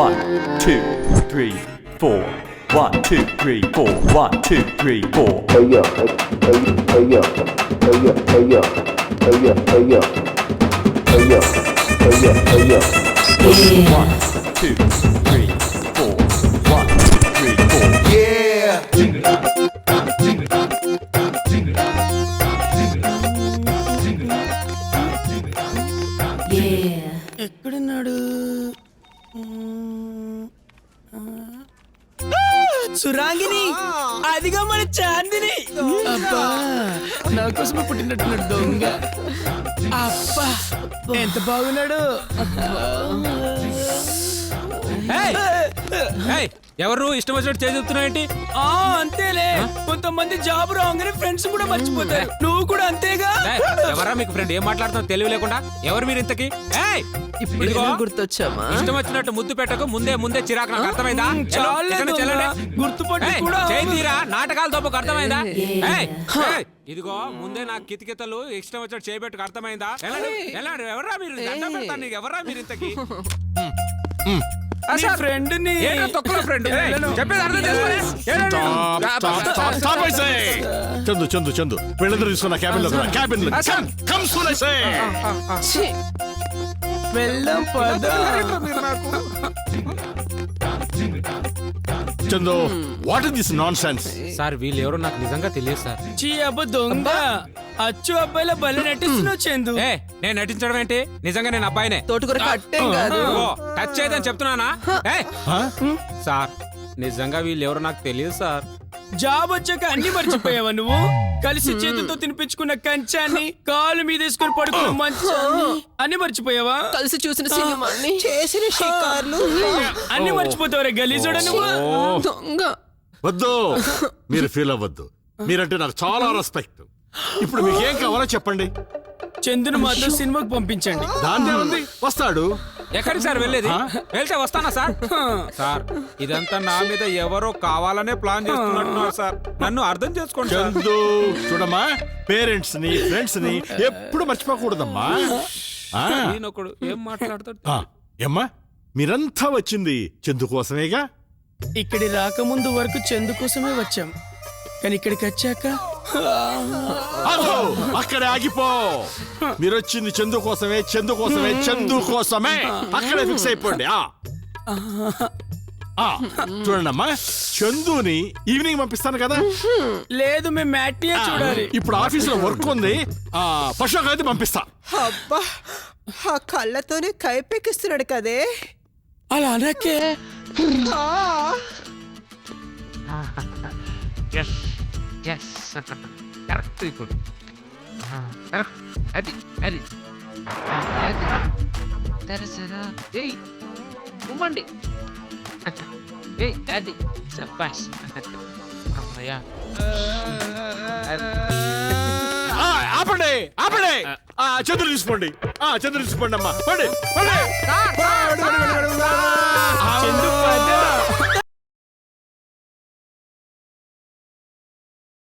1, 2, 3, 4. 1, 2, 3, 4. 1, 2, 3, 4. Hey yo, hey yo, hey yo, hey yo, hey yo, hey yo, hey yo, hey yo, hey yo. 1, 2, 3, 4. 1, 2, 3, 4. Yeah. ఎక్కడున్నాడు? సురాంగిని, అదిగా మన చాందిని. అబ్బా, నా కోసమే పుట్టినట్టున్నాడు దొంగ. అబ్బా, ఎంత బాగున్నాడు. ఎవరు ఇష్టం వచ్చినట్టు చేసి చెప్తున్నావు? అంతేలే, కొంతమంది జాబ్ రాగానే ఫ్రెండ్స్ కూడా మర్చిపోతారు. నువ్వు కూడా అంతేగా. ఎవరా మీకు ఫ్రెండ్? ఏం మాట్లాడుతున్నావు తెలివి లేకుండా? ఎవరు మీరు ఇంతకి? ఇప్పుడు గుర్తొచ్చామా? ఇష్టం వచ్చినట్టు ముద్దు పెట్టకు, ముందే చిరాకు. నాకు అర్థమైందా? గుర్తుపట్టి కూడా చేతిరా నాటకాలు తప్పకు. అర్థమైందా? ఇదిగో ముందే నాకు కితకితలు ఇష్టం వచ్చినట్టు చేయబెట్టుకు. అర్థమైందా? ఎవరా మీరు? దండం పెడతాను నీకు. ఎవరా మీరు ఇంతకి? ఫ్రెండ్ చందు చందు చందు వీళ్ళందరూ తీసుకున్న క్యాబిన్ లో క్యాబిన్ వెళ్దాం పద. Chandu what is this non sense? Sir వీళ్ళు ఎవరో నాకు నిజంగా తెలియదు సార్. చీ అబ్బ దొంగ, అచ్చు అబ్బాయిల బలి నటిస్తున్నావు చందు. నేను నటించడం ఏంటి? నిజంగా నేను అబ్బాయినే. తోటకూర కట్టేం కాదు. టచ్ చేయదని చెప్తున్నానా? సార్ నిజంగా వీళ్ళు ఎవరో నాకు తెలియదు సార్. జాబ్ వచ్చాక అన్ని మర్చిపోయావా నువ్వు? కలిసి చేతులతో తినిపించుకున్న కంచాన్ని, కాలు మీద వేసుకుని పడుకున్న మంచాన్ని అన్ని మర్చిపోయావా? కలిసి చూసిన సినిమాని, చేసిన షికార్లు అన్ని మర్చిపోతావరా గలీజుడా నువ్వు. దొంగ. వద్దు, మీరు ఫీల్ అవ్వద్దు. మీరంటే నాకు చాలా రెస్పెక్ట్. ఇప్పుడు మీకు ఏం కావాలో చెప్పండి. చందును మాత్రం సినిమాకి పంపించండి. దాన్నే ఉంది, వస్తాడు. ఎక్కడికి సార్ వెళ్ళేది? వెళ్తే వస్తానా సార్? సార్ ఇదంతా నా మీద ఎవరో కావాలనే ప్లాన్ చేస్తున్నట్టున్నారు సార్. నన్ను అర్థం చేసుకోండి సార్. చందు చూడమ్మా, పేరెంట్స్ ని ఫ్రెండ్స్ ని ఎప్పుడు మర్చిపోకూడదమ్మా. ఈయనొకడు ఏం మాట్లాడతాడు? ఏమ్మా, మీరంతా వచ్చింది చందు కోసమేగా? ఇక్కడి రాకముందు వరకు చందు కోసమే వచ్చాం, కానీ ఇక్కడికి వచ్చాక అక్కడే ఆగిపో. మీరు వచ్చింది చందు కోసమే, చందు కోసమే, చందు కోసమే. అక్కడే ఫిక్స్ అయిపోండి. చూడండి అమ్మా, చందుని ఈవినింగ్ పంపిస్తాను కదా. లేదు, మేము మ్యాట్నియే చూడాలి. ఇప్పుడు ఆఫీస్ లో వర్క్ ఉంది, పశువుకి అయితే పంపిస్తా. అబ్బా, ఆ కళ్ళతోనే కైపెక్కిస్తున్నాడు కదే. అలా అనకే. కరెక్ట్. ఇప్పుడు అది అది తెరసరా. ఏయ్ ఉమ్మండి. ఏయ్ అది సబ్బాష్. అమ్మయ్యా. ఆపండి ఆపండి. చంద్రు తీసుకోండి, చంద్రు తీసుకోండి అమ్మా. చందు